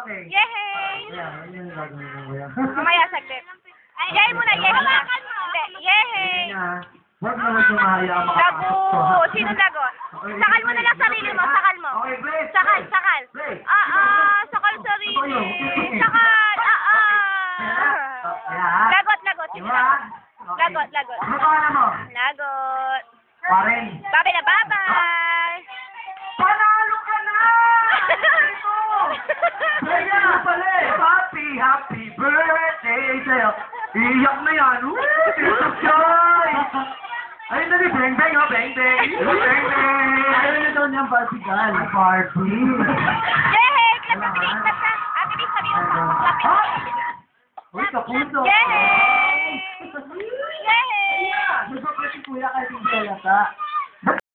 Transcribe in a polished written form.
Okay. Yehey! Yeah, yun yung gagawin ko kuya. Mamaya saglit. Ay, yehey muna, yehey. Hindi, yehey! Huwag naman sumaya ang Lago! makapasok to. Sino lagot? Sakal mo na lang sarili mo, sakal mo. Okay, break! Sakal, sakal. Break! Sakal sarili. Sakal, Lagot, lagot. Sino lagot? Lagot, lagot. Ano pangalan mo? Lagot. Karen. Bye na, bye-bye! Panalo ka na! Ito! Kaya na pala eh! Happy birthday sa'yo! Iyak na yan! Iyak joy! Ayun na rin, beng beng, beng beng! Beng beng! Ayun na daw niyang Barbie gal. Barbie! Yehey! Clap, clap, clap, clap, clap. Bilis, sabihin mo. Clap, clap. Uy, kapuso! Yehey! Yehey! Nagpapalaki kuya kay Tinggalata.